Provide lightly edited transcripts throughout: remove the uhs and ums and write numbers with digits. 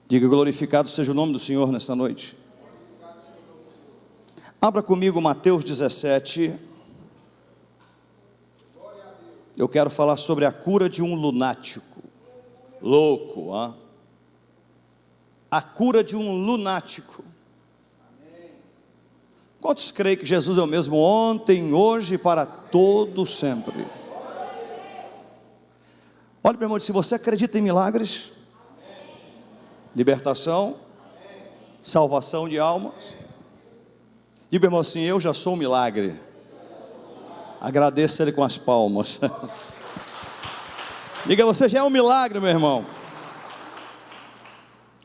Diga: glorificado seja o nome do Senhor nesta noite. Abra comigo Mateus 17. Eu quero falar sobre a cura de um lunático. Louco, hein? A cura de um lunático. Quantos creem que Jesus é o mesmo ontem, hoje e para todo sempre? Olha, meu irmão, se você acredita em milagres, libertação, salvação de almas, diga, irmão, assim: eu já sou um milagre. Agradeça Ele com as palmas. Diga: você já é um milagre, meu irmão.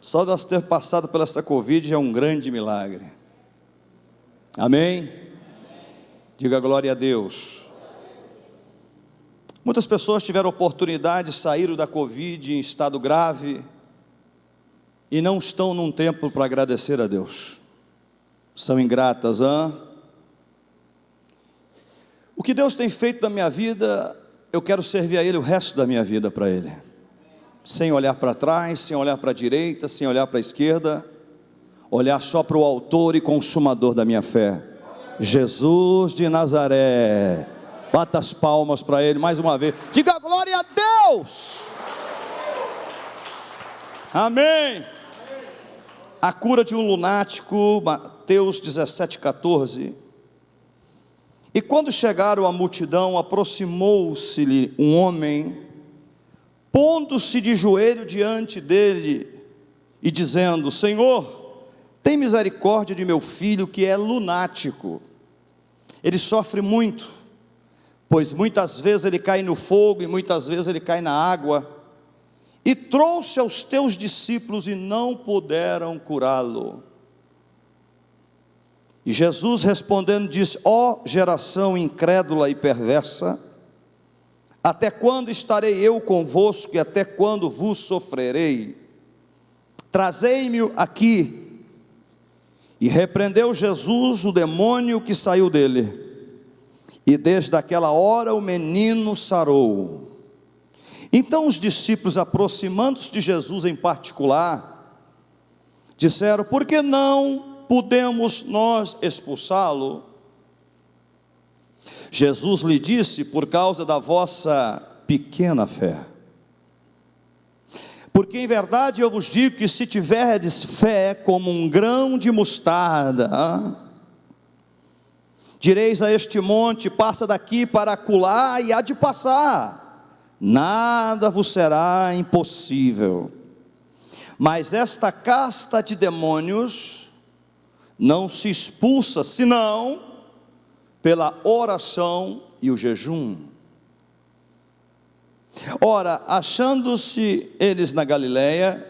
Só nós ter passado por esta Covid já é um grande milagre. Amém? Diga glória a Deus. Muitas pessoas tiveram oportunidade, saíram da Covid em estado grave e não estão num templo para agradecer a Deus. São ingratas, hein? O que Deus tem feito na minha vida, eu quero servir a Ele o resto da minha vida para Ele, sem olhar para trás, sem olhar para a direita, sem olhar para a esquerda, olhar só para o autor e consumador da minha fé, Jesus de Nazaré. Bata as palmas para Ele mais uma vez. Diga glória a Deus. Amém. A cura de um lunático, Mateus 17:14. E quando chegaram à multidão, aproximou-se-lhe um homem, pondo-se de joelho diante dele e dizendo: Senhor, tem misericórdia de meu filho que é lunático. Ele sofre muito, pois muitas vezes ele cai no fogo e muitas vezes ele cai na água. E trouxe aos teus discípulos e não puderam curá-lo. E Jesus respondendo disse: ó geração incrédula e perversa, até quando estarei eu convosco e até quando vos sofrerei? Trazei-me aqui. E repreendeu Jesus o demônio que saiu dele, e desde aquela hora o menino sarou. Então os discípulos, aproximando-se de Jesus em particular, disseram: por que não podemos nós expulsá-lo? Jesus lhe disse: por causa da vossa pequena fé. Porque em verdade eu vos digo que se tiverdes fé como um grão de mostarda, direis a este monte: passa daqui para acolá, e há de passar, nada vos será impossível. Mas esta casta de demônios não se expulsa senão pela oração e o jejum. Ora, achando-se eles na Galileia,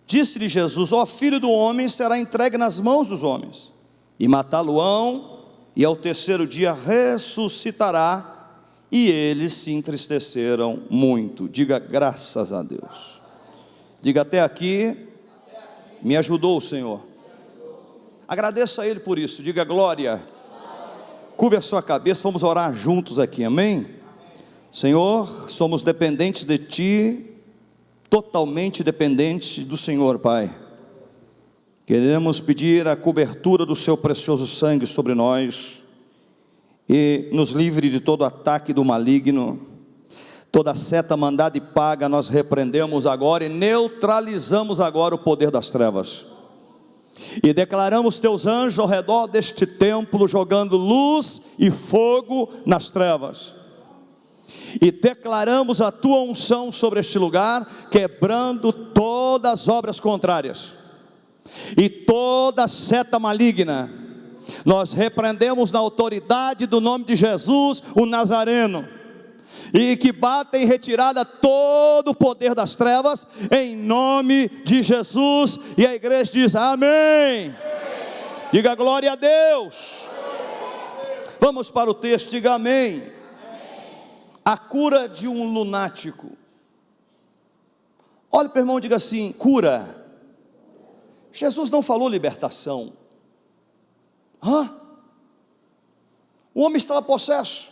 disse-lhe Jesus: ó filho do homem será entregue nas mãos dos homens, e matá-lo-ão, e ao terceiro dia ressuscitará. E eles se entristeceram muito. Diga graças a Deus. Diga: até aqui me ajudou o Senhor. Agradeça a Ele por isso. Diga glória. Curve a sua cabeça, vamos orar juntos aqui, amém? Senhor, somos dependentes de Ti, totalmente dependentes do Senhor, Pai. Queremos pedir a cobertura do Seu precioso sangue sobre nós, e nos livre de todo ataque do maligno. Toda seta mandada e paga nós repreendemos agora e neutralizamos agora o poder das trevas. E declaramos Teus anjos ao redor deste templo, jogando luz e fogo nas trevas. E declaramos a Tua unção sobre este lugar, quebrando todas as obras contrárias e toda seta maligna. Nós repreendemos na autoridade do nome de Jesus, o Nazareno, e que bata em retirada todo o poder das trevas, em nome de Jesus. E a igreja diz amém. Diga glória a Deus. Vamos para o texto, diga amém. A cura de um lunático. Olha para o irmão e diga assim: cura. Jesus não falou libertação. O homem estava possesso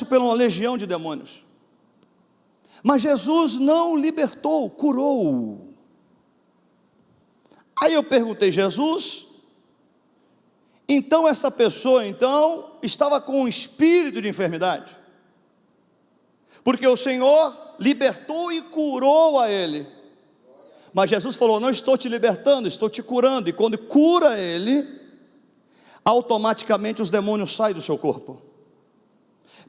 por uma legião de demônios. Mas Jesus não o libertou, curou-o. Aí eu perguntei: Jesus, então essa pessoa estava com um espírito de enfermidade? Porque o Senhor libertou e curou a ele. Mas Jesus falou: não estou te libertando, estou te curando. E quando cura ele, automaticamente os demônios saem do seu corpo.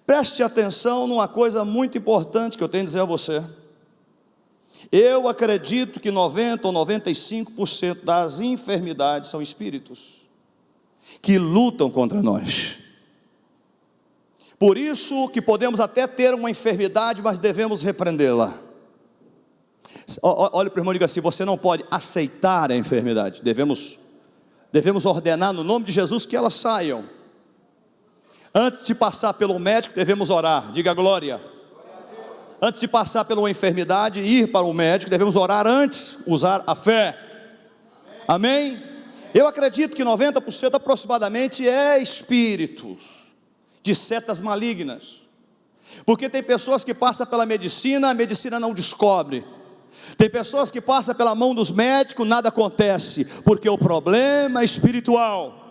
Preste atenção numa coisa muito importante que eu tenho a dizer a você. Eu acredito que 90 ou 95% das enfermidades são espíritos que lutam contra nós. Por isso que podemos até ter uma enfermidade, mas devemos repreendê-la. Olha para o irmão e diga assim: você não pode aceitar a enfermidade. Devemos ordenar no nome de Jesus que elas saiam. Antes de passar pelo médico, devemos orar. Diga glória. Antes de passar pela uma enfermidade e ir para o médico, devemos orar antes, usar a fé. Amém? Eu acredito que 90% aproximadamente é espíritos de setas malignas. Porque tem pessoas que passam pela medicina, a medicina não descobre. Tem pessoas que passam pela mão dos médicos, nada acontece, porque o problema é espiritual.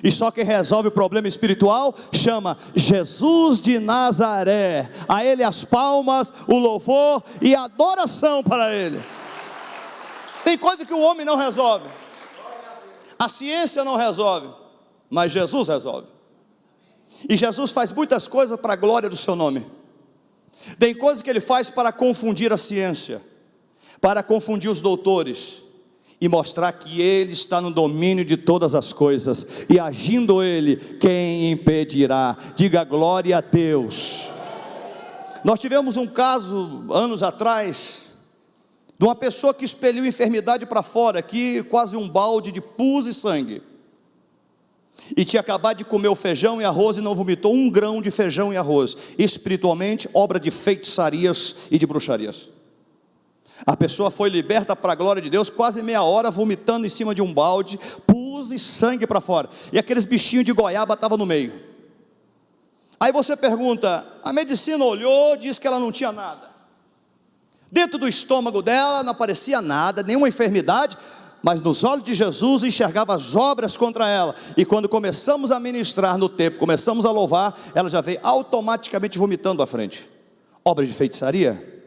E só quem resolve o problema espiritual chama Jesus de Nazaré. A Ele as palmas, o louvor e a adoração para Ele. Tem coisa que o homem não resolve, a ciência não resolve, mas Jesus resolve. E Jesus faz muitas coisas para a glória do seu nome. Tem coisas que Ele faz para confundir a ciência, para confundir os doutores e mostrar que Ele está no domínio de todas as coisas, e agindo Ele, quem impedirá? Diga glória a Deus. Nós tivemos um caso, anos atrás, de uma pessoa que expeliu enfermidade para fora, aqui quase um balde de pus e sangue, e tinha acabado de comer o feijão e arroz e não vomitou um grão de feijão e arroz. Espiritualmente, obra de feitiçarias e de bruxarias. A pessoa foi liberta para a glória de Deus, quase meia hora vomitando em cima de um balde, pus e sangue para fora, e aqueles bichinhos de goiaba estavam no meio. Aí você pergunta: a medicina olhou, disse que ela não tinha nada. Dentro do estômago dela não aparecia nada, nenhuma enfermidade, mas nos olhos de Jesus enxergava as obras contra ela. E quando começamos a ministrar no templo, começamos a louvar, ela já veio automaticamente vomitando à frente. Obras de feitiçaria,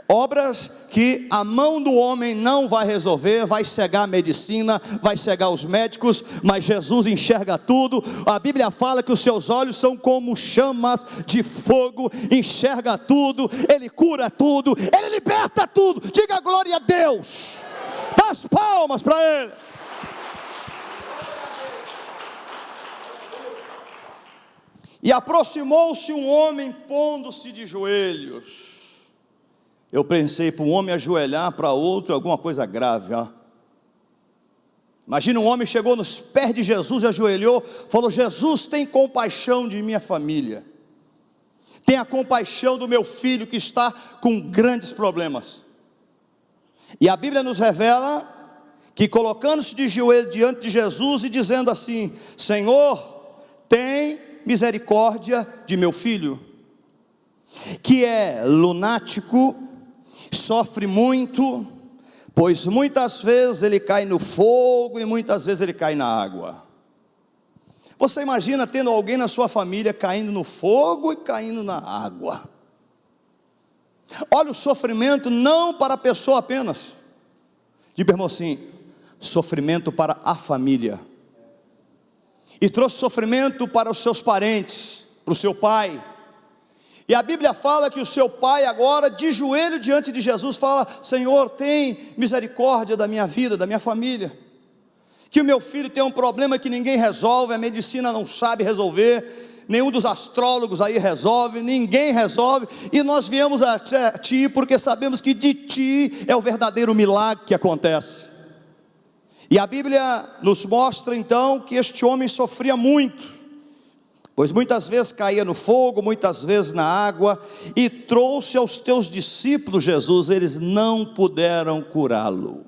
obras que a mão do homem não vai resolver, vai cegar a medicina, vai cegar os médicos, mas Jesus enxerga tudo. A Bíblia fala que os seus olhos são como chamas de fogo, enxerga tudo, Ele cura tudo, Ele liberta tudo. Diga glória a Deus, dá as palmas para Ele. E aproximou-se um homem, pondo-se de joelhos. Eu pensei, para um homem ajoelhar para outro, alguma coisa grave, ó. Imagina, um homem chegou nos pés de Jesus e ajoelhou, falou: Jesus, tem compaixão de minha família, tenha compaixão do meu filho que está com grandes problemas. E a Bíblia nos revela que, colocando-se de joelho diante de Jesus e dizendo assim: Senhor, tem misericórdia de meu filho, que é lunático, sofre muito, pois muitas vezes ele cai no fogo e muitas vezes ele cai na água. Você imagina tendo alguém na sua família caindo no fogo e caindo na água? Olha o sofrimento, não para a pessoa apenas. Diga, irmão, assim: sofrimento para a família. E trouxe sofrimento para os seus parentes, para o seu pai. E a Bíblia fala que o seu pai agora, de joelho diante de Jesus, fala: Senhor, tem misericórdia da minha vida, da minha família. Que o meu filho tem um problema que ninguém resolve, a medicina não sabe resolver, nenhum dos astrólogos aí resolve, ninguém resolve. E nós viemos a Ti porque sabemos que de Ti é o verdadeiro milagre que acontece. E a Bíblia nos mostra então que este homem sofria muito, pois muitas vezes caía no fogo, muitas vezes na água, e trouxe aos teus discípulos Jesus, eles não puderam curá-lo.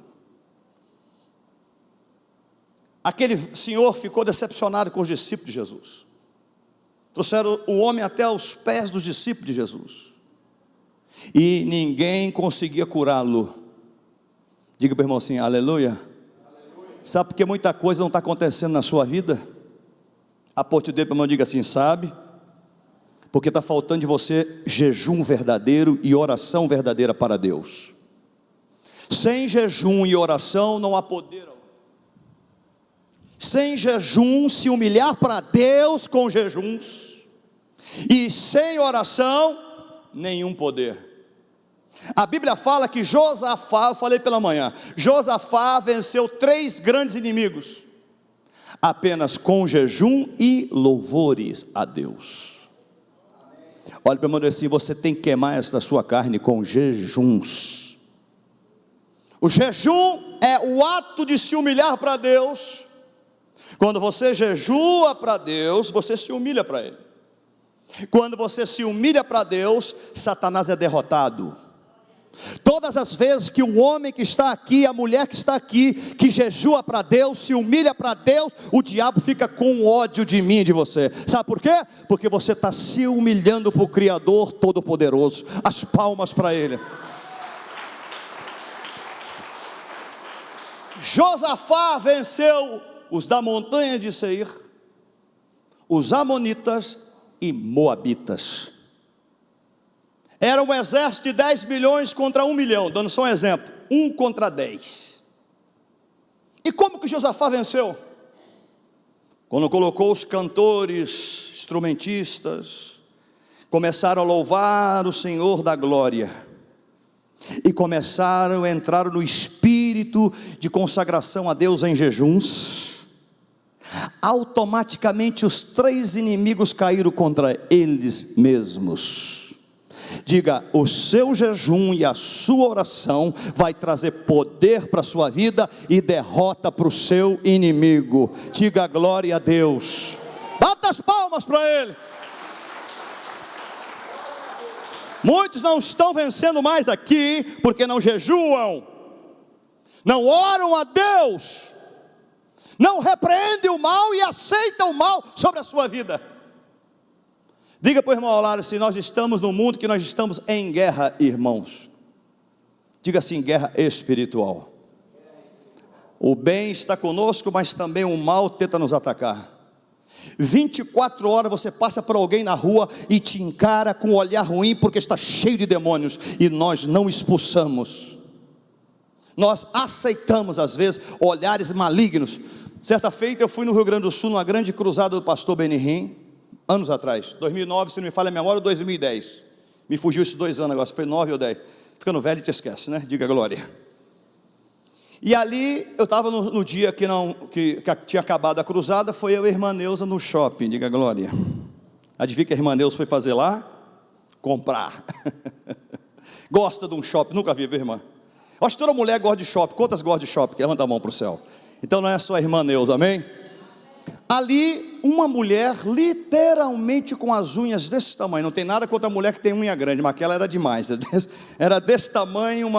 Aquele senhor ficou decepcionado com os discípulos de Jesus. Trouxeram o homem até os pés dos discípulos de Jesus, e ninguém conseguia curá-lo. Diga para o irmão assim, aleluia. Sabe por que muita coisa não está acontecendo na sua vida? Aponte o dedo para o irmão e diga assim, sabe? Porque está faltando de você jejum verdadeiro e oração verdadeira para Deus. Sem jejum e oração não há poder. Sem jejum, se humilhar para Deus com jejuns, e sem oração, nenhum poder. A Bíblia fala que Josafá, eu falei pela manhã, Josafá venceu 3 grandes inimigos, apenas com jejum e louvores a Deus. Olha para o irmão assim, você tem que queimar esta sua carne com jejuns. O jejum é o ato de se humilhar para Deus. Quando você jejua para Deus, você se humilha para Ele. Quando você se humilha para Deus, Satanás é derrotado. Todas as vezes que um homem que está aqui, a mulher que está aqui, que jejua para Deus, se humilha para Deus, o diabo fica com ódio de mim e de você. Sabe por quê? Porque você está se humilhando para o Criador Todo-Poderoso. As palmas para Ele. Josafá venceu os da montanha de Seir, os amonitas e moabitas. Era um exército de 10 milhões contra 1 milhão, dando só um exemplo, 1 contra 10. E como que Josafá venceu? Quando colocou os cantores, instrumentistas, começaram a louvar o Senhor da glória, e começaram a entrar no espírito de consagração a Deus em jejuns. Automaticamente os 3 inimigos caíram contra eles mesmos. Diga, o seu jejum e a sua oração vai trazer poder para a sua vida e derrota para o seu inimigo. Diga glória a Deus. Bata as palmas para Ele. Muitos não estão vencendo mais aqui porque não jejuam, não oram a Deus, não repreendem o mal e aceitam o mal sobre a sua vida. Diga para o irmão ao lado assim, nós estamos no mundo que nós estamos em guerra, irmãos. Diga assim, guerra espiritual. O bem está conosco, mas também o mal tenta nos atacar. 24 horas você passa por alguém na rua e te encara com um olhar ruim porque está cheio de demônios, e nós não expulsamos. Nós aceitamos às vezes olhares malignos. Certa feita eu fui no Rio Grande do Sul, numa grande cruzada do pastor Benihim, anos atrás, 2009, se não me falha a memória, 2010. Me fugiu esses 2 anos agora, se foi 9 ou 10. Ficando velho te esquece, né? Diga glória. E ali, eu estava no dia que tinha acabado a cruzada, foi eu e a irmã Neuza no shopping, diga glória. Adivinha que a irmã Neuza foi fazer lá? Comprar. Gosta de um shopping, nunca vi, viu, irmã? Eu acho que toda mulher gosta de shopping. Quantas gostam de shopping? Levanta a mão para o céu. Então não é só a irmã Neuza, amém? Ali, uma mulher, literalmente com as unhas desse tamanho. Não tem nada contra a mulher que tem unha grande, mas aquela era demais. Era desse tamanho,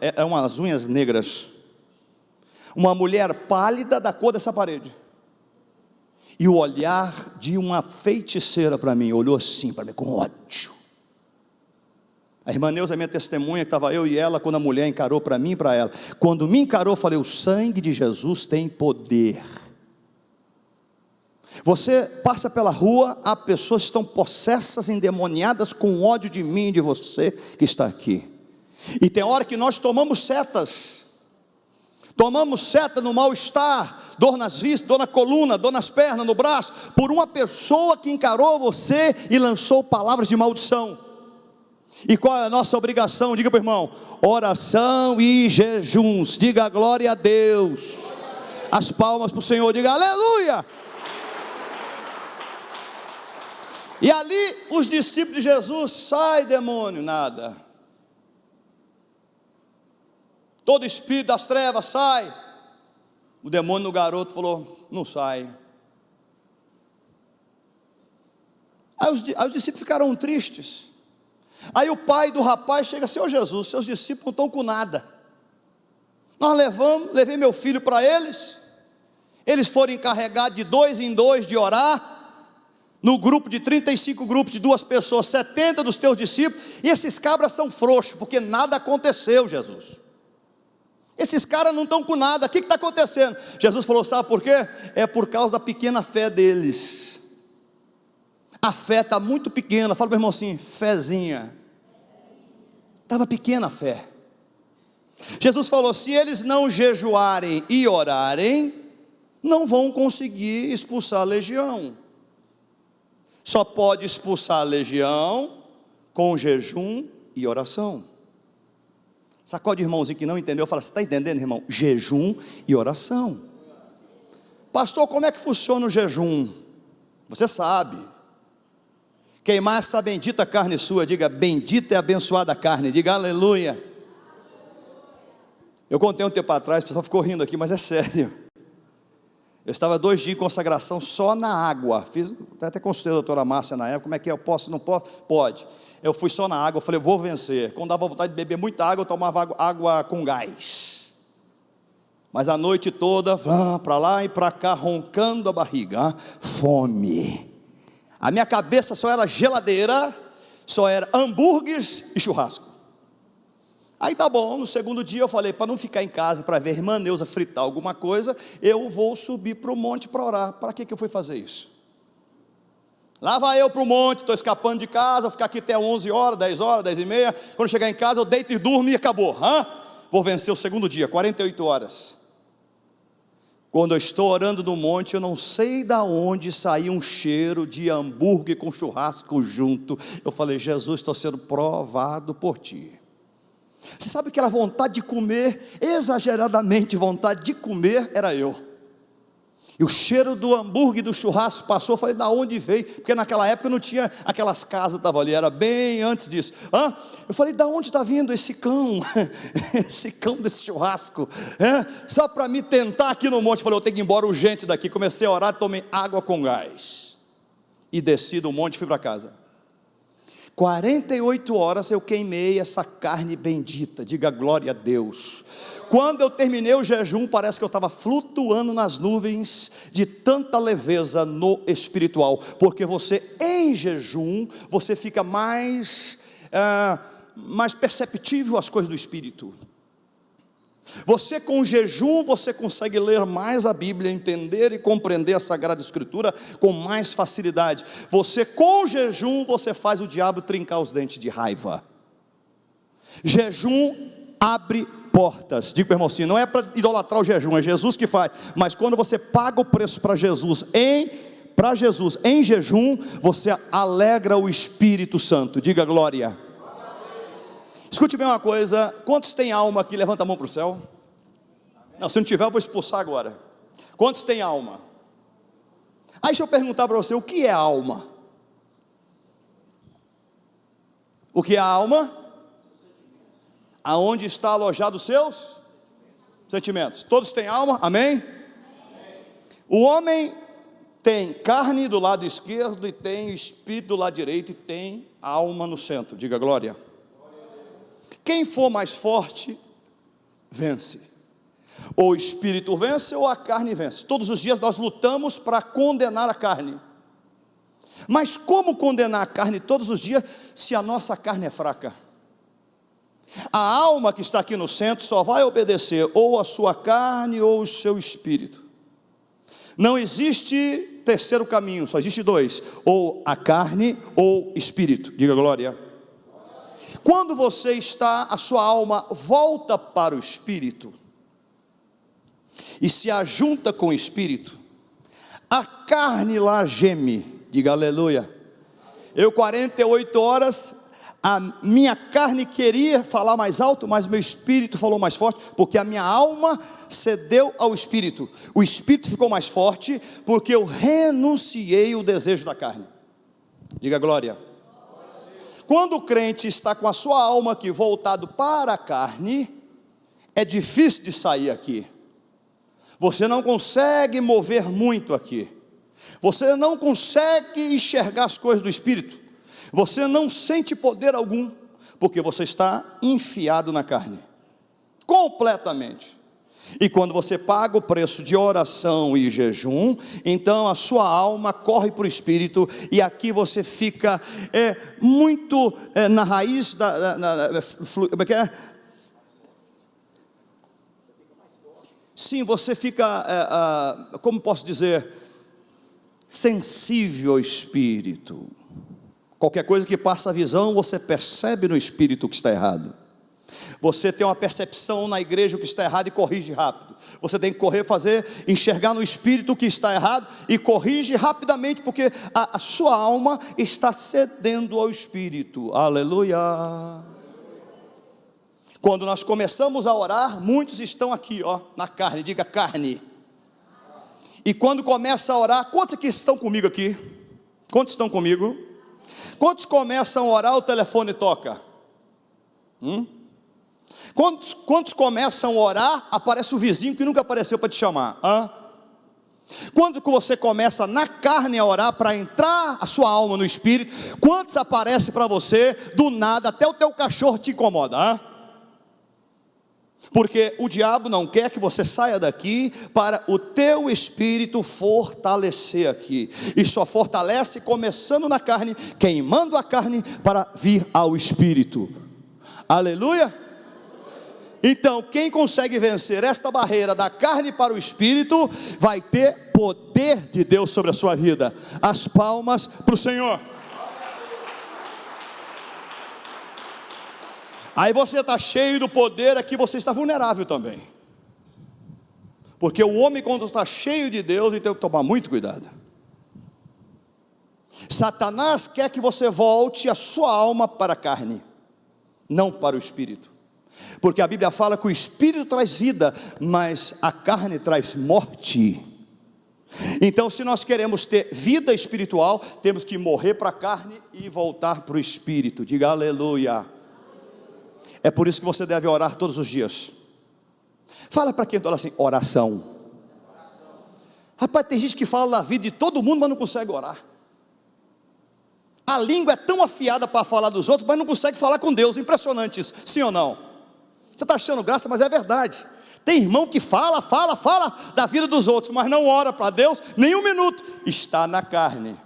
eram umas unhas negras. Uma mulher pálida da cor dessa parede. E o olhar de uma feiticeira para mim, olhou assim para mim com ódio. A irmã Neuza é minha testemunha, que estava eu e ela, quando a mulher encarou para mim e para ela. Quando me encarou, eu falei, o sangue de Jesus tem poder. Você passa pela rua, há pessoas que estão possessas, endemoniadas, com ódio de mim e de você que está aqui. E tem hora que nós tomamos setas. Tomamos seta no mal-estar, dor nas vistas, dor na coluna, dor nas pernas, no braço, por uma pessoa que encarou você e lançou palavras de maldição. E qual é a nossa obrigação? Diga para o irmão, oração e jejuns. Diga glória a Deus. As palmas para o Senhor, diga aleluia. E ali os discípulos de Jesus, sai demônio, nada. Todo espírito das trevas sai. O demônio no garoto falou, não sai. Aí os discípulos ficaram tristes. Aí o pai do rapaz chega, Senhor Jesus, seus discípulos não estão com nada. Levei meu filho para eles. Eles foram encarregados de 2 em 2 de orar. no grupo de 35 grupos de 2 pessoas, 70 dos teus discípulos, e esses cabras são frouxos, porque nada aconteceu, Jesus. Esses caras não estão com nada, o que está acontecendo? Jesus falou, sabe por quê? É por causa da pequena fé deles. A fé está muito pequena. Fala para o irmão assim, fezinha. Estava pequena a fé. Jesus falou, se eles não jejuarem e orarem, não vão conseguir expulsar a legião. Só pode expulsar a legião com jejum e oração. Sacode o irmãozinho que não entendeu, fala, você está entendendo, irmão? Jejum e oração. Pastor, como é que funciona o jejum? Você sabe. Queimar essa bendita carne sua, diga, bendita e abençoada a carne, diga aleluia. Eu contei um tempo atrás, o pessoal ficou rindo aqui, mas é sério. Eu estava 2 dias em consagração só na água. Até consultei a doutora Márcia na época, como é que é? Eu posso, não posso? Pode. Eu fui só na água, eu falei, eu vou vencer. Quando dava vontade de beber muita água, eu tomava água com gás. Mas a noite toda, para lá e para cá, roncando a barriga, fome. A minha cabeça só era geladeira, só era hambúrgueres e churrasco. Aí tá bom, no segundo dia eu falei, para não ficar em casa, para ver a irmã Neuza fritar alguma coisa, eu vou subir para o monte para orar. Para que eu fui fazer isso? Lá vai eu para o monte, estou escapando de casa, vou ficar aqui até 11 horas, 10 horas, 10 e meia. Quando chegar em casa eu deito e durmo e acabou. Vou vencer o segundo dia, 48 horas. Quando eu estou orando no monte, eu não sei de onde saiu um cheiro de hambúrguer com churrasco junto. Eu falei, Jesus, estou sendo provado por ti. Você sabe que aquela vontade de comer, exageradamente vontade de comer, era eu. E o cheiro do hambúrguer e do churrasco passou, eu falei, da onde veio? Porque naquela época não tinha aquelas casas, estavam ali, era bem antes disso. Eu falei, da onde está vindo esse cão? Esse cão desse churrasco? Só para me tentar aqui no monte. Eu falei, eu tenho que ir embora urgente daqui. Comecei a orar, tomei água com gás. E desci do monte e fui para casa. 48 horas eu queimei essa carne bendita, diga glória a Deus. Quando eu terminei o jejum, parece que eu estava flutuando nas nuvens de tanta leveza no espiritual, porque você em jejum, você fica mais perceptível às coisas do Espírito. Você com jejum, você consegue ler mais a Bíblia, entender e compreender a Sagrada Escritura com mais facilidade. Você com jejum, você faz o diabo trincar os dentes de raiva. Jejum abre portas. Digo para o irmão assim, não é para idolatrar o jejum, é Jesus que faz. Mas quando você paga o preço para Jesus em jejum, você alegra o Espírito Santo. Diga glória. Escute bem uma coisa, quantos tem alma aqui? Levanta a mão para o céu. Não, se não tiver eu vou expulsar agora. Quantos tem alma? Aí deixa eu perguntar para você, o que é alma? O que é a alma? Aonde está alojado os seus sentimentos? Todos têm alma, amém? O homem tem carne do lado esquerdo e tem espírito do lado direito e tem alma no centro, diga glória. Quem for mais forte, vence. Ou o espírito vence ou a carne vence. Todos os dias nós lutamos para condenar a carne. Mas como condenar a carne todos os dias se a nossa carne é fraca? A alma que está aqui no centro só vai obedecer ou a sua carne ou o seu espírito. Não existe terceiro caminho, só existe 2. Ou a carne ou espírito. Diga glória. Quando você está, a sua alma volta para o Espírito e se ajunta com o Espírito, a carne lá geme, diga aleluia. Eu 48 horas, a minha carne queria falar mais alto, mas meu Espírito falou mais forte, porque a minha alma cedeu ao Espírito. O Espírito ficou mais forte, porque eu renunciei o desejo da carne. Diga glória. Quando o crente está com a sua alma aqui voltado para a carne, é difícil de sair aqui. Você não consegue mover muito aqui. Você não consegue enxergar as coisas do Espírito. Você não sente poder algum, porque você está enfiado na carne. Completamente. E quando você paga o preço de oração e jejum, então a sua alma corre para o Espírito, e aqui você fica muito na raiz sim, você fica, como posso dizer, sensível ao Espírito. Qualquer coisa que passa a visão, você percebe no Espírito que está errado. Você tem uma percepção na igreja o que está errado e corrige rápido. Você tem que correr, enxergar no Espírito o que está errado e corrige rapidamente, porque a sua alma está cedendo ao Espírito. Aleluia. Quando nós começamos a orar, muitos estão aqui, na carne, diga carne. E quando começa a orar, quantos aqui estão comigo aqui? Quantos estão comigo? Quantos começam a orar, o telefone toca? Quantos começam a orar, aparece o vizinho que nunca apareceu para te chamar? Quando que você começa na carne a orar para entrar a sua alma no Espírito, quantos aparece para você do nada, até o teu cachorro te incomoda? Porque o diabo não quer que você saia daqui para o teu espírito fortalecer aqui. E só fortalece começando na carne, queimando a carne para vir ao espírito. Aleluia. Então, quem consegue vencer esta barreira da carne para o espírito, vai ter poder de Deus sobre a sua vida. As palmas para o Senhor. Aí você está cheio do poder, aqui você está vulnerável também. Porque o homem, quando está cheio de Deus, ele tem que tomar muito cuidado. Satanás quer que você volte a sua alma para a carne, não para o espírito. Porque a Bíblia fala que o espírito traz vida, mas a carne traz morte. Então, se nós queremos ter vida espiritual, temos que morrer para a carne e voltar para o espírito. Diga aleluia. É por isso que você deve orar todos os dias. Fala para quem fala assim, oração. Rapaz, tem gente que fala da vida de todo mundo, mas não consegue orar. A língua é tão afiada para falar dos outros, mas não consegue falar com Deus. Impressionante isso, sim ou não? Você está achando graça, mas é verdade. Tem irmão que fala da vida dos outros, mas não ora para Deus nem um minuto. Está na carne.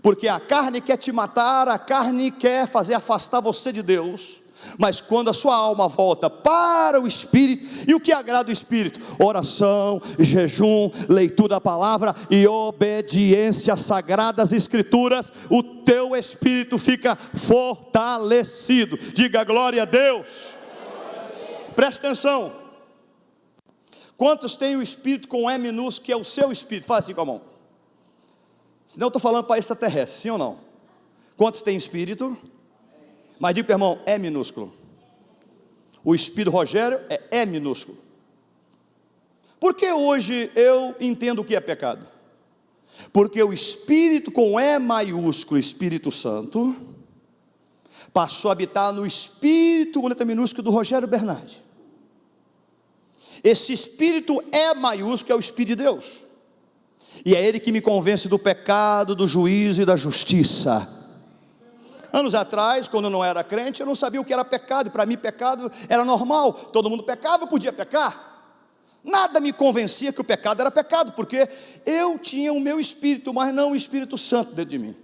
Porque a carne quer te matar, a carne quer fazer afastar você de Deus. Mas quando a sua alma volta para o Espírito, e o que agrada o Espírito? Oração, jejum, leitura da palavra e obediência às sagradas escrituras, o teu espírito fica fortalecido. Diga glória a Deus. Preste atenção. Quantos têm o Espírito com E minúsculo, que é o seu Espírito? Faz assim com a mão. Senão eu estou falando para extraterrestre, sim ou não? Quantos têm Espírito? Mas diga para o irmão, é minúsculo. O Espírito Rogério é E minúsculo. Por que hoje eu entendo o que é pecado? Porque o Espírito com E maiúsculo, Espírito Santo, passou a habitar no Espírito com letra minúscula do Rogério Bernardi. Esse Espírito E maiúsculo é o Espírito de Deus. E é Ele que me convence do pecado, do juízo e da justiça. Anos atrás, quando eu não era crente, eu não sabia o que era pecado. E para mim pecado era normal. Todo mundo pecava, eu podia pecar. Nada me convencia que o pecado era pecado, porque eu tinha o meu Espírito, mas não o Espírito Santo dentro de mim.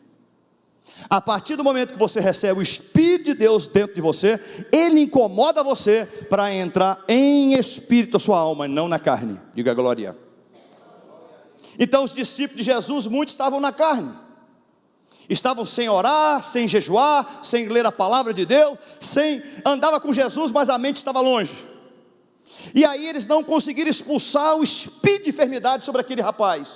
A partir do momento que você recebe o Espírito de Deus dentro de você, Ele incomoda você para entrar em Espírito a sua alma, e não na carne. Diga glória. Então os discípulos de Jesus, muitos estavam na carne. Estavam sem orar, sem jejuar, sem ler a palavra de Deus, andava com Jesus, mas a mente estava longe. E aí eles não conseguiram expulsar o espírito de enfermidade sobre aquele rapaz.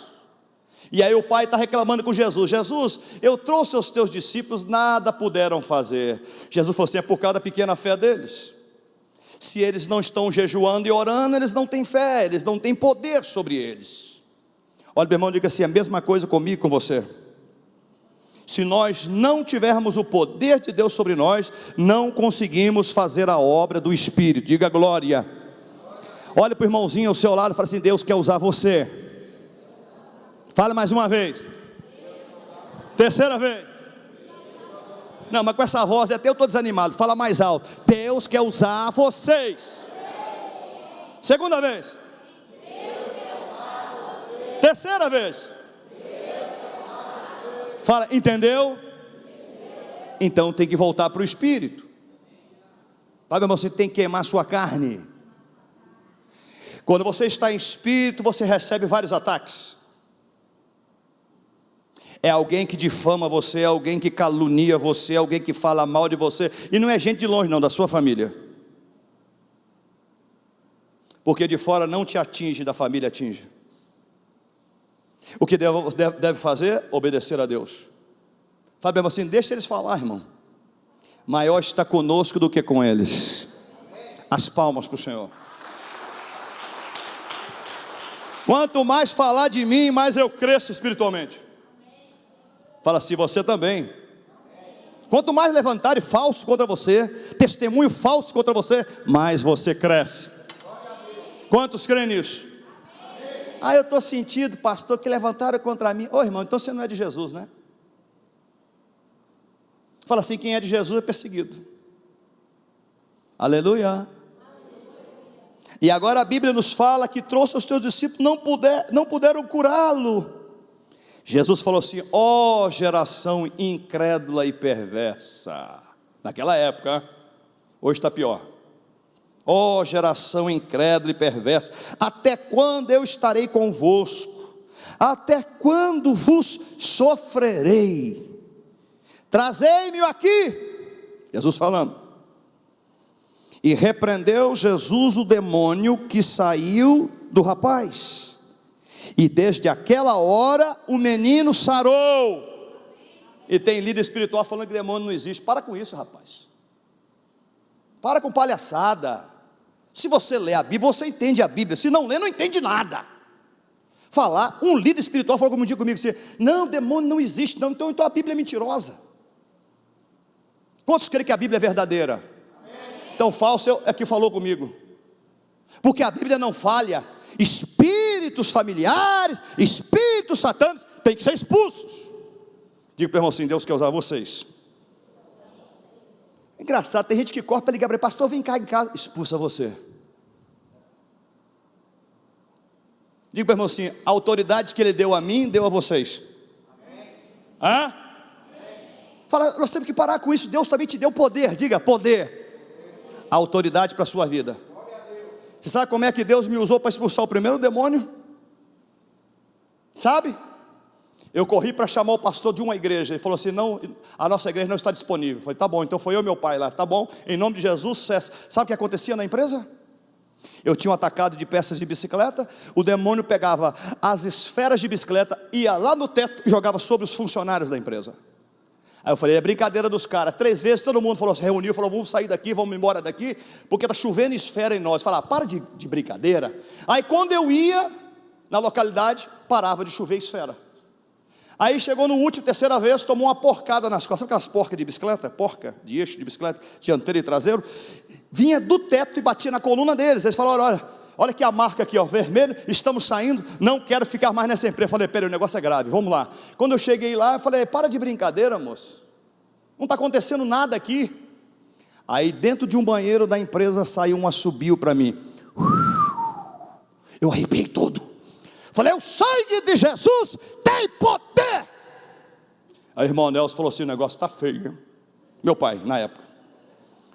E aí o pai está reclamando com Jesus: Jesus, eu trouxe os teus discípulos, nada puderam fazer. Jesus falou assim: é por causa da pequena fé deles. Se eles não estão jejuando e orando, eles não têm fé, eles não têm poder sobre eles. Olha, meu irmão, diga assim, a mesma coisa comigo e com você. Se nós não tivermos o poder de Deus sobre nós, não conseguimos fazer a obra do Espírito. Diga glória. Olha para o irmãozinho ao seu lado e fala assim: Deus quer usar você. Fala mais uma vez. Terceira vez. Não, mas com essa voz até eu estou desanimado. Fala mais alto. Deus quer usar vocês. Segunda vez. Terceira vez. Fala, entendeu? Então tem que voltar para o Espírito. Sabe, irmão, você tem que queimar sua carne. Quando você está em Espírito, você recebe vários ataques. É alguém que difama você, é alguém que calunia você, é alguém que fala mal de você. E não é gente de longe não, da sua família. Porque de fora não te atinge, da família atinge. O que deve fazer? Obedecer a Deus. Fala assim, deixa eles falar, irmão. Maior está conosco do que com eles. As palmas para o Senhor. Quanto mais falar de mim, mais eu cresço espiritualmente. Fala assim, você também. Quanto mais levantarem falso contra você, testemunho falso contra você, mais você cresce. Quantos creem nisso? Ah, eu estou sentindo, pastor, que levantaram contra mim. Ô irmão, então você não é de Jesus, né? Fala assim, quem é de Jesus é perseguido. Aleluia. E agora a Bíblia nos fala que trouxe os teus discípulos, não puderam curá-lo. Jesus falou assim, ó geração incrédula e perversa. Naquela época, hoje está pior. Ó geração incrédula e perversa, até quando eu estarei convosco? Até quando vos sofrerei? Trazei-me aqui. Jesus falando. E repreendeu Jesus o demônio que saiu do rapaz. E desde aquela hora o menino sarou. E tem líder espiritual falando que demônio não existe. Para com isso, rapaz. Para com palhaçada. Se você lê a Bíblia, você entende a Bíblia. Se não lê, não entende nada. Falar, um líder espiritual falou um dia comigo assim, não, demônio não existe não, então a Bíblia é mentirosa. Quantos creem que a Bíblia é verdadeira? Amém. Então falso é que falou comigo. Porque a Bíblia não falha. Espíritos familiares, espíritos satânicos têm que ser expulsos. Digo para o irmão assim, Deus quer usar vocês. É engraçado, tem gente que corre para ligar para ele, pastor, vem cá em casa, expulsa você. Digo para o irmão assim, a autoridade que ele deu a mim, deu a vocês. Amém. Hã? Fala, nós temos que parar com isso. Deus também te deu poder, diga poder, a autoridade para a sua vida. Você sabe como é que Deus me usou para expulsar o primeiro demônio? Sabe? Eu corri para chamar o pastor de uma igreja. Ele falou assim, não, a nossa igreja não está disponível. Eu falei, tá bom, então foi eu e meu pai lá. Tá bom, em nome de Jesus, sucesso. Sabe o que acontecia na empresa? Eu tinha um atacado de peças de bicicleta. O demônio pegava as esferas de bicicleta, ia lá no teto e jogava sobre os funcionários da empresa. Aí eu falei, é brincadeira dos caras. 3 vezes todo mundo falou, se reuniu, falou, vamos sair daqui, vamos embora daqui, porque está chovendo esfera em nós. Falar, para de brincadeira. Aí quando eu ia na localidade, parava de chover esfera. Aí chegou no último, 3ª vez, tomou uma porcada nas costas. Sabe aquelas porcas de bicicleta? Porca de eixo de bicicleta, dianteiro e traseiro. Vinha do teto e batia na coluna deles. Eles falaram, olha aqui a marca aqui, ó, vermelho, estamos saindo, não quero ficar mais nessa empresa. Eu falei, peraí, o negócio é grave, vamos lá. Quando eu cheguei lá, eu falei, para de brincadeira, moço. Não está acontecendo nada aqui. Aí dentro de um banheiro da empresa saiu um assobio para mim. Eu arrepiei todo. Falei, o sangue de Jesus tem poder. Aí o irmão Nelson falou assim, o negócio está feio, hein? Meu pai, na época.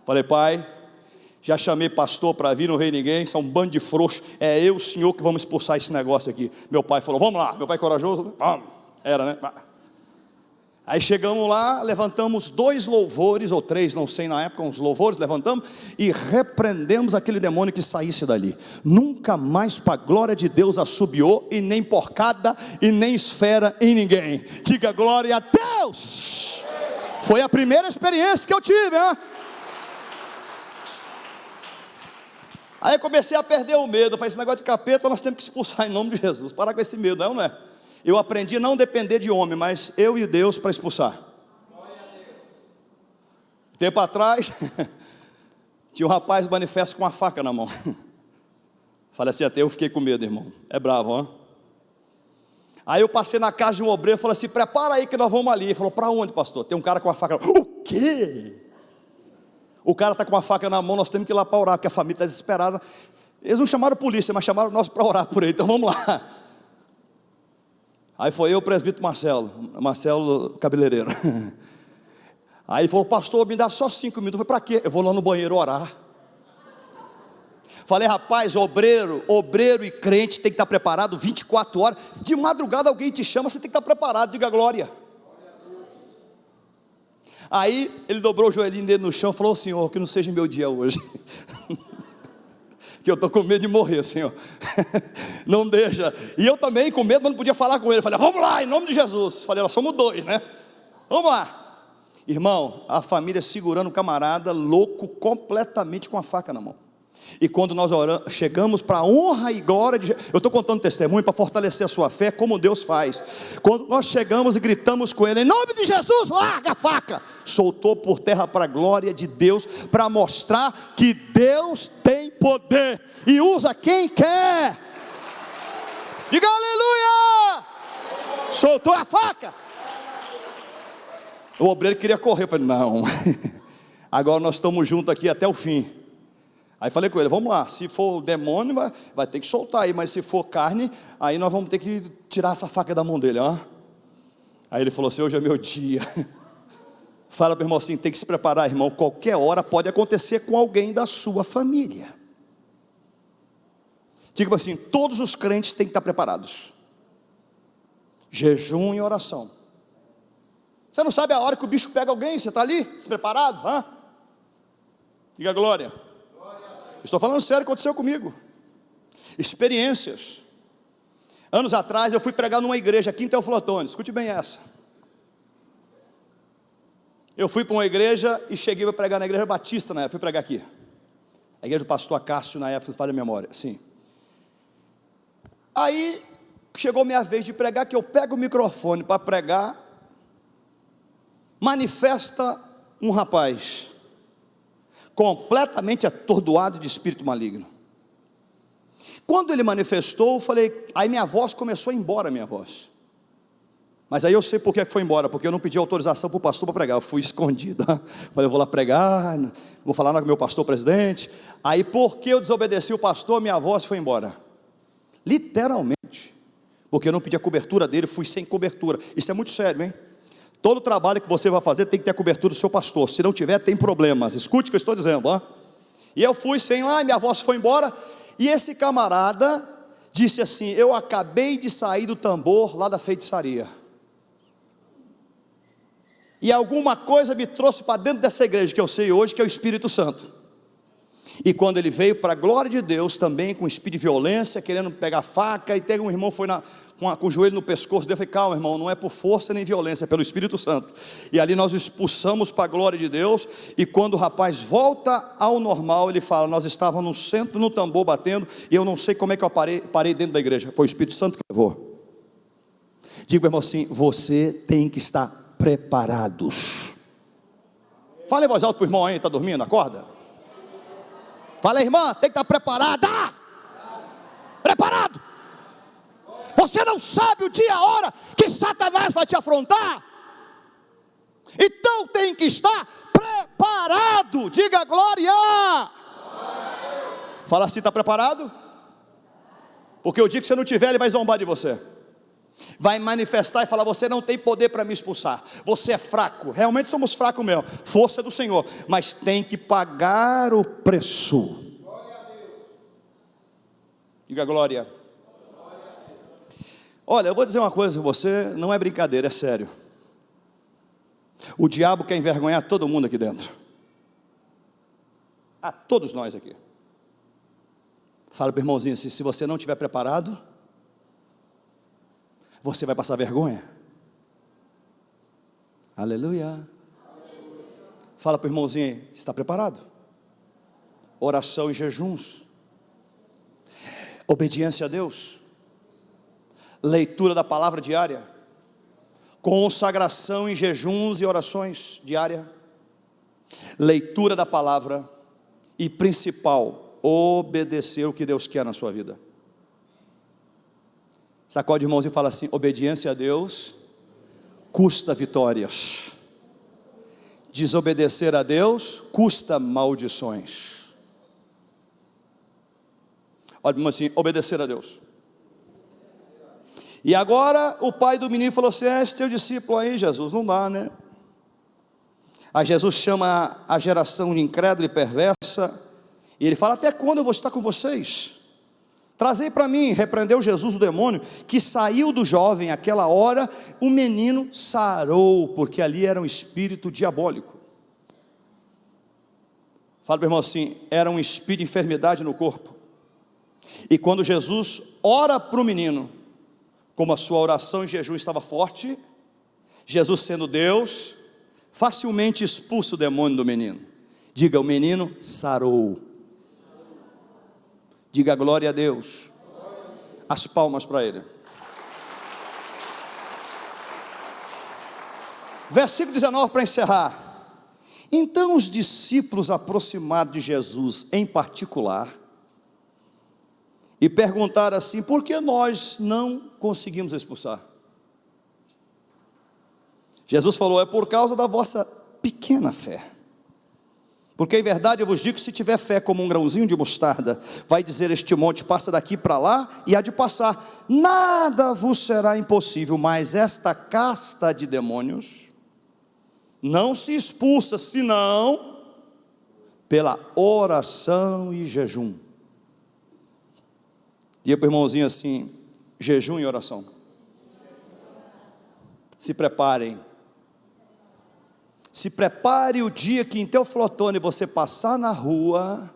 Falei, pai, já chamei pastor para vir, não veio ninguém, são um bando de frouxos, é eu, o senhor, que vamos expulsar esse negócio aqui. Meu pai falou, vamos lá, meu pai corajoso, né? Vamos. Era, né? Aí chegamos lá, levantamos 2 louvores, ou 3, não sei na época, uns louvores, levantamos e repreendemos aquele demônio que saísse dali. Nunca mais para a glória de Deus assobiou, e nem porcada, e nem esfera em ninguém. Diga glória a Deus. Foi a primeira experiência que eu tive, hein? Aí eu comecei a perder o medo. Eu falei, esse negócio de capeta nós temos que expulsar em nome de Jesus. Parar com esse medo, não é? Eu aprendi a não depender de homem, mas eu e Deus para expulsar. Tempo atrás, tinha um rapaz manifesto com uma faca na mão. Falei assim, até eu fiquei com medo, irmão. É bravo, ó. Aí eu passei na casa de um obreiro e falei assim, prepara aí que nós vamos ali. Ele falou, para onde, pastor? Tem um cara com uma faca. O quê? O cara está com uma faca na mão, nós temos que ir lá para orar, porque a família está desesperada. Eles não chamaram a polícia, mas chamaram nós para orar por ele, então vamos lá. Aí foi eu, o presbítero Marcelo cabeleireiro. Aí falou, pastor, me dá só 5 minutos. Eu falei, para quê? Eu vou lá no banheiro orar. Falei, rapaz, obreiro e crente tem que estar preparado 24 horas. De madrugada alguém te chama, você tem que estar preparado, diga glória. Aí ele dobrou o joelhinho dele no chão e falou, Senhor, que não seja meu dia hoje. Que eu estou com medo de morrer, Senhor. Não deixa. E eu também com medo, mas não podia falar com ele. Falei, vamos lá, em nome de Jesus. Falei, nós somos 2, né? Vamos lá. Irmão, a família segurando o camarada, louco, completamente com a faca na mão. E quando nós chegamos para a honra e glória de Jesus, eu estou contando testemunho para fortalecer a sua fé, como Deus faz. Quando nós chegamos e gritamos com ele, em nome de Jesus, larga a faca. Soltou por terra para a glória de Deus, para mostrar que Deus tem poder e usa quem quer. Diga aleluia. Soltou a faca. O obreiro queria correr, eu falei, não. Agora nós estamos juntos aqui até o fim. Aí falei com ele, vamos lá, se for o demônio, vai ter que soltar aí, mas se for carne, aí nós vamos ter que tirar essa faca da mão dele, ó. Aí ele falou assim, hoje é meu dia. Fala para o irmão assim, tem que se preparar, irmão, qualquer hora pode acontecer com alguém da sua família. Diga assim, todos os crentes têm que estar preparados. Jejum e oração. Você não sabe a hora que o bicho pega alguém, você está ali, despreparado, hã? Diga glória. Estou falando sério, aconteceu comigo. Experiências. Anos atrás eu fui pregar numa igreja aqui em Teoflotone. Escute bem essa. Eu fui para uma igreja e cheguei para pregar na igreja batista, né? Fui pregar aqui. A igreja do pastor Acácio, na época, não falha a memória, sim. Aí chegou minha vez de pregar, que eu pego o microfone para pregar. Manifesta um rapaz completamente atordoado de espírito maligno. Quando ele manifestou, eu falei, aí minha voz começou a ir embora, minha voz. Mas aí eu sei por que foi embora, porque eu não pedi autorização para o pastor para pregar, eu fui escondido. Falei, eu vou lá pregar, vou falar com o meu pastor presidente. Aí porque eu desobedeci o pastor, minha voz foi embora. Literalmente. Porque eu não pedi a cobertura dele, fui sem cobertura. Isso é muito sério, hein? Todo trabalho que você vai fazer tem que ter a cobertura do seu pastor. Se não tiver, tem problemas. Escute o que eu estou dizendo, ó. E eu fui sem lá, minha voz foi embora. E esse camarada disse assim, eu acabei de sair do tambor lá da feitiçaria. E alguma coisa me trouxe para dentro dessa igreja, que eu sei hoje, que é o Espírito Santo. E quando ele veio para a glória de Deus, também com espírito de violência, querendo pegar faca, e teve um irmão foi com o joelho no pescoço dele, eu falei, calma irmão, não é por força nem violência, é pelo Espírito Santo. E ali nós expulsamos para a glória de Deus. E quando o rapaz volta ao normal, ele fala, nós estávamos no centro, no tambor batendo, e eu não sei como é que eu parei dentro da igreja, foi o Espírito Santo que levou. Diga irmão assim, você tem que estar preparados. Fala em voz alta para o irmão aí, está dormindo, acorda. Fala irmã, tem que estar preparada. Preparado. Você não sabe o dia e a hora que Satanás vai te afrontar. Então tem que estar preparado. Diga glória. Fala assim, está preparado? Porque o dia que você não tiver, ele vai zombar de você. Vai manifestar e falar, você não tem poder para me expulsar. Você é fraco. Realmente somos fracos mesmo. Força do Senhor. Mas tem que pagar o preço. Diga glória. Olha, eu vou dizer uma coisa com você, não é brincadeira, é sério. O diabo quer envergonhar todo mundo aqui dentro. A todos nós aqui. Fala para o irmãozinho assim, se você não estiver preparado, você vai passar vergonha. Aleluia. Fala para o irmãozinho, está preparado? Oração e jejuns. Obediência a Deus. Leitura da palavra diária. Consagração em jejuns e orações diária. Leitura da palavra. E principal, obedecer o que Deus quer na sua vida. Sacode irmãos e fala assim, obediência a Deus custa vitórias. Desobedecer a Deus custa maldições. Olha assim, obedecer a Deus. E agora o pai do menino falou assim: esse teu discípulo aí, Jesus, não dá, né? Aí Jesus chama a geração incrédula e perversa, e ele fala: até quando eu vou estar com vocês? Trazei para mim. Repreendeu Jesus o demônio, que saiu do jovem. Aquela hora o menino sarou, porque ali era um espírito diabólico. Fala para o irmão assim: era um espírito de enfermidade no corpo. E quando Jesus ora para o menino, como a sua oração em jejum estava forte, Jesus, sendo Deus, facilmente expulsa o demônio do menino. Diga: o menino sarou. Diga glória a Deus. As palmas para ele. Versículo 19 para encerrar. Então os discípulos aproximaram de Jesus em particular e perguntaram assim: por que nós não conseguimos expulsar? Jesus falou: é por causa da vossa pequena fé. Porque em verdade eu vos digo que se tiver fé como um grãozinho de mostarda, vai dizer este monte: passa daqui para lá, e há de passar, nada vos será impossível. Mas esta casta de demônios não se expulsa senão pela oração e jejum. Diga para o irmãozinho assim: jejum e oração. Se preparem. Se prepare o dia que em Teoflotone você passar na rua,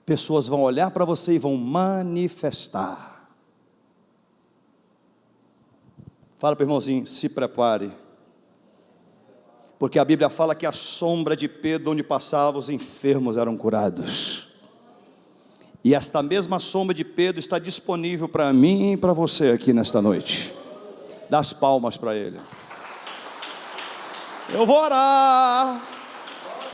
pessoas vão olhar para você e vão manifestar. Fala para o irmãozinho: se prepare. Porque a Bíblia fala que a sombra de Pedro, onde passava, os enfermos eram curados. E esta mesma sombra de Pedro está disponível para mim e para você aqui nesta noite. Dá as palmas para ele. Eu vou orar.